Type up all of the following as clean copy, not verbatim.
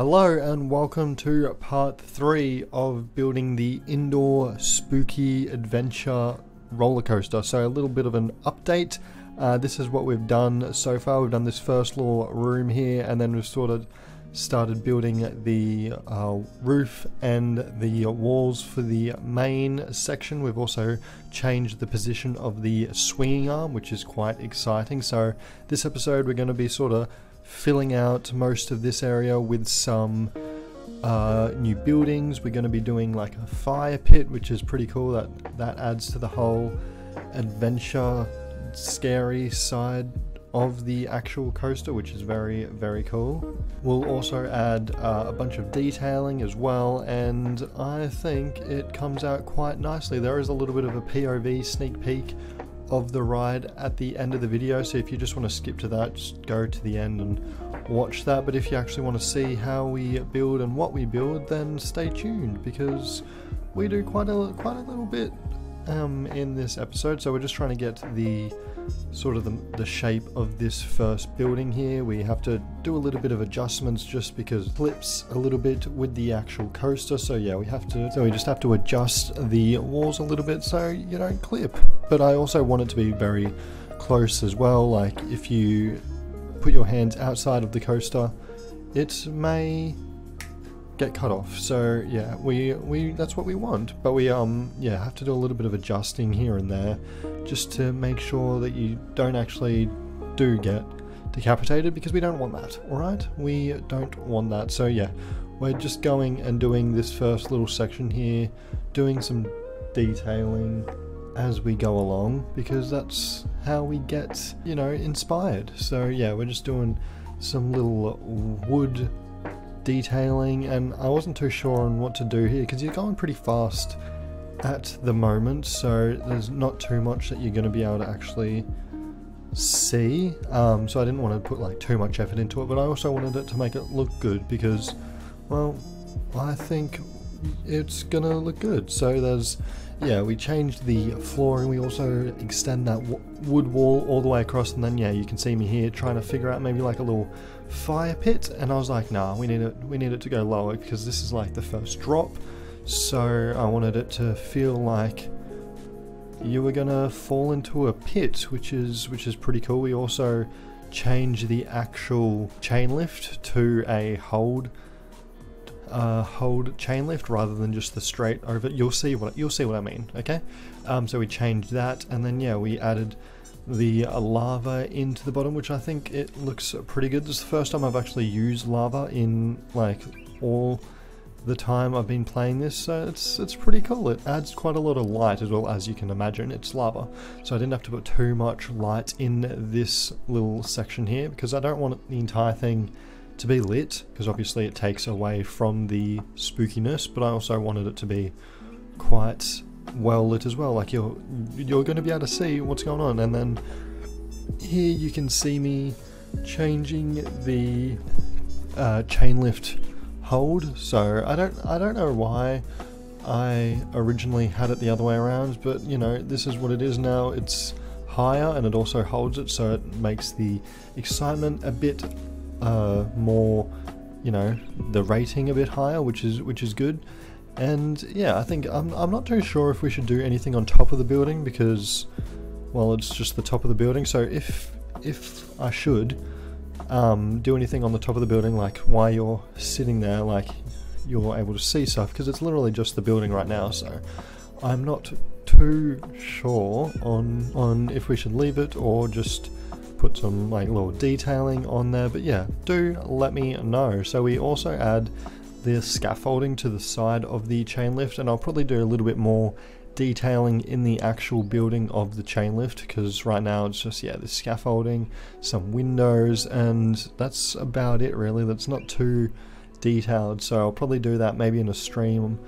Hello and welcome to part 3 of building the indoor spooky adventure roller coaster. So a little bit of an update. This is what we've done so far. We've done this first little room here, and then we've sort of started building the roof and the walls for the main section. We've also changed the position of the swinging arm, which is quite exciting. So this episode we're going to be sort of filling out most of this area with some new buildings. We're going to be doing like a fire pit, which is pretty cool. That adds to the whole adventure scary side of the actual coaster, which is very, very cool. We'll also add a bunch of detailing as well, and I think it comes out quite nicely. There is a little bit of a POV sneak peek of the ride at the end of the video, so if you just want to skip to that, just go to the end and watch that. But if you actually want to see how we build and what we build, then stay tuned, because we do quite a little bit in this episode. So we're just trying to get the sort of the shape of this first building here. We have to do a little bit of adjustments just because it flips a little bit with the actual coaster. So yeah, we just have to adjust the walls a little bit so you don't clip. But I also want it to be very close as well. Like if you put your hands outside of the coaster, it may get cut off. So yeah, we that's what we want. But we yeah, have to do a little bit of adjusting here and there just to make sure that you don't actually get decapitated, because we don't want that. Alright, we don't want that. So yeah, we're just going and doing this first little section here, doing some detailing as we go along, because that's how we get, you know, inspired. So yeah, we're just doing some little wood detailing, and I wasn't too sure on what to do here because you're going pretty fast at the moment, so there's not too much that you're going to be able to actually see. So I didn't want to put like too much effort into it, but I also wanted it to make it look good because, well, I think it's gonna look good. So there's, yeah, we changed the flooring. We also extend that wood wall all the way across, and then yeah, you can see me here trying to figure out maybe like a little fire pit, and I was like, nah, we need it to go lower because this is like the first drop. So I wanted it to feel like you were gonna fall into a pit, which is pretty cool. We also changed the actual chain lift to a hold chain lift rather than just the straight over. You'll see what I mean. Okay, so we changed that, and then yeah, we added the lava into the bottom, which I think it looks pretty good. This is the first time I've actually used lava in like all the time I've been playing this, so it's pretty cool. It adds quite a lot of light as well. As you can imagine, it's lava, so I didn't have to put too much light in this little section here because I don't want the entire thing to be lit, because obviously it takes away from the spookiness, but I also wanted it to be quite well lit as well. Like you're going to be able to see what's going on. And then here you can see me changing the chain lift hold. So I don't know why I originally had it the other way around, but you know, this is what it is now. It's higher and it also holds it, so it makes the excitement a bit more, you know, the rating a bit higher, which is good. And yeah, I think I'm not too sure if we should do anything on top of the building because, well, it's just the top of the building. So if I should do anything on the top of the building, like while you're sitting there, like you're able to see stuff, because it's literally just the building right now. So I'm not too sure on if we should leave it or just put some like little detailing on there. But yeah, do let me know. So we also add the scaffolding to the side of the chain lift, and I'll probably do a little bit more detailing in the actual building of the chain lift, because right now it's just, yeah, the scaffolding, some windows, and that's about it really. That's not too detailed, so I'll probably do that maybe in a stream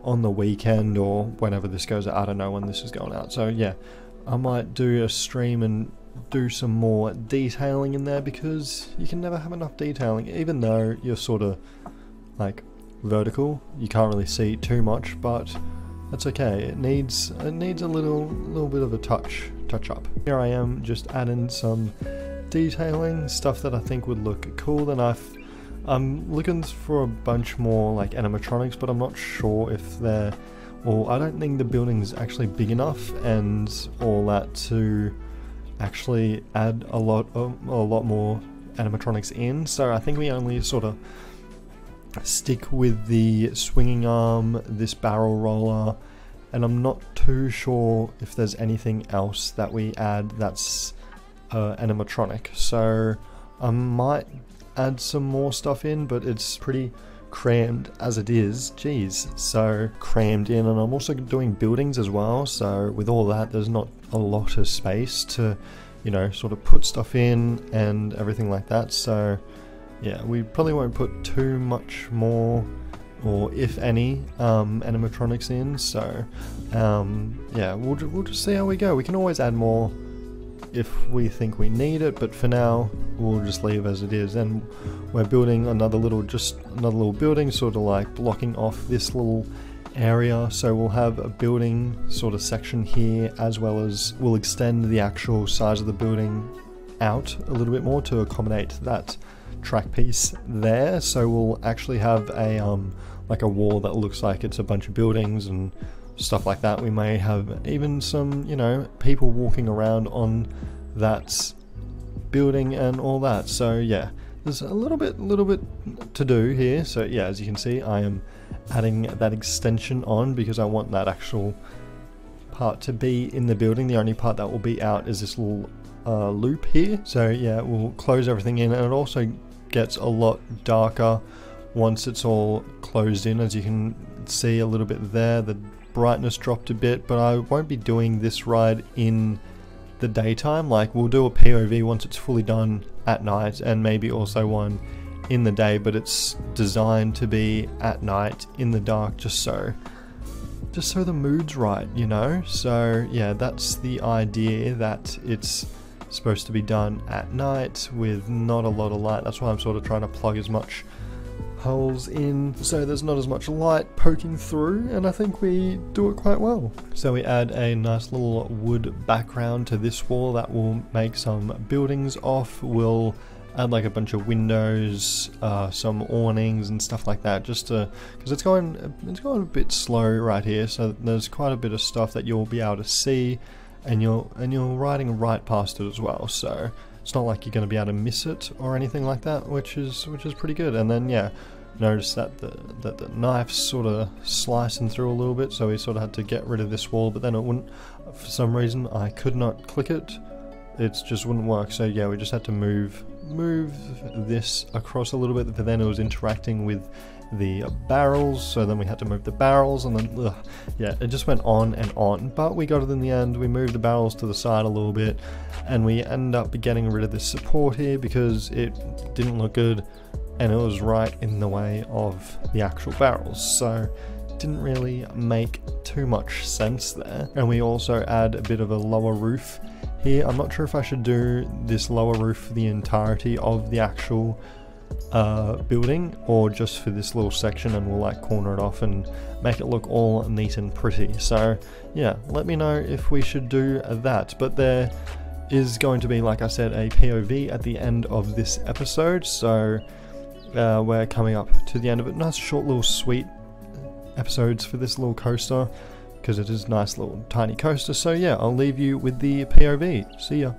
on the weekend or whenever this goes out. I don't know when this is going out, so yeah, I might do a stream and do some more detailing in there, because you can never have enough detailing. Even though you're sort of like vertical, you can't really see too much, but that's okay. It needs a little bit of a touch up. Here I am just adding some detailing stuff that I think would look cool. Then I've I'm looking for a bunch more like animatronics, but I'm not sure if they're, well, I don't think the building's actually big enough and all that to actually add a lot more animatronics in. So I think we only sort of stick with the swinging arm, this barrel roller, and I'm not too sure if there's anything else that we add that's animatronic. So I might add some more stuff in, but it's pretty crammed as it is. Jeez, so crammed in. And I'm also doing buildings as well, so with all that there's not a lot of space to, you know, sort of put stuff in and everything like that. So yeah, we probably won't put too much more, or if any, animatronics in. So yeah, we'll just see how we go. We can always add more if we think we need it, but for now we'll just leave as it is. And we're building another little building, sort of like blocking off this little area. So we'll have a building sort of section here, as well as we'll extend the actual size of the building out a little bit more to accommodate that track piece there. So we'll actually have a like a wall that looks like it's a bunch of buildings and stuff like that. We may have even some, you know, people walking around on that building and all that. So yeah, there's a little bit to do here. So yeah, as you can see, I am adding that extension on because I want that actual part to be in the building. The only part that will be out is this little loop here. So yeah, we'll close everything in, and it also gets a lot darker once it's all closed in. As you can see a little bit there, the brightness dropped a bit, but I won't be doing this ride in the daytime. Like, we'll do a POV once it's fully done at night, and maybe also one in the day, but it's designed to be at night in the dark, just so the mood's right, you know. So yeah, that's the idea, that it's supposed to be done at night with not a lot of light. That's why I'm sort of trying to plug as much holes in so there's not as much light poking through, and I think we do it quite well. So we add a nice little wood background to this wall that will make some buildings off. We'll add like a bunch of windows, some awnings and stuff like that, just to, because it's going a bit slow right here, so there's quite a bit of stuff that you'll be able to see, and you're riding right past it as well, so it's not like you're going to be able to miss it or anything like that, which is pretty good. And then yeah, notice that the knife's sort of slicing through a little bit, so we sort of had to get rid of this wall, but then it wouldn't, for some reason I could not click it. It just wouldn't work, so yeah, we just had to move this across a little bit, but then it was interacting with the barrels, so then we had to move the barrels, and then yeah, it just went on and on, but we got it in the end. We moved the barrels to the side a little bit, and we ended up getting rid of this support here because it didn't look good, and it was right in the way of the actual barrels, so it didn't really make too much sense there. And we also add a bit of a lower roof here. I'm not sure if I should do this lower roof for the entirety of the actual building, or just for this little section, and we'll like corner it off and make it look all neat and pretty. So yeah, let me know if we should do that. But there is going to be, like I said, a POV at the end of this episode, so we're coming up to the end of it. Nice short little sweet episodes for this little coaster, because it is a nice little tiny coaster. So yeah, I'll leave you with the POV. See ya.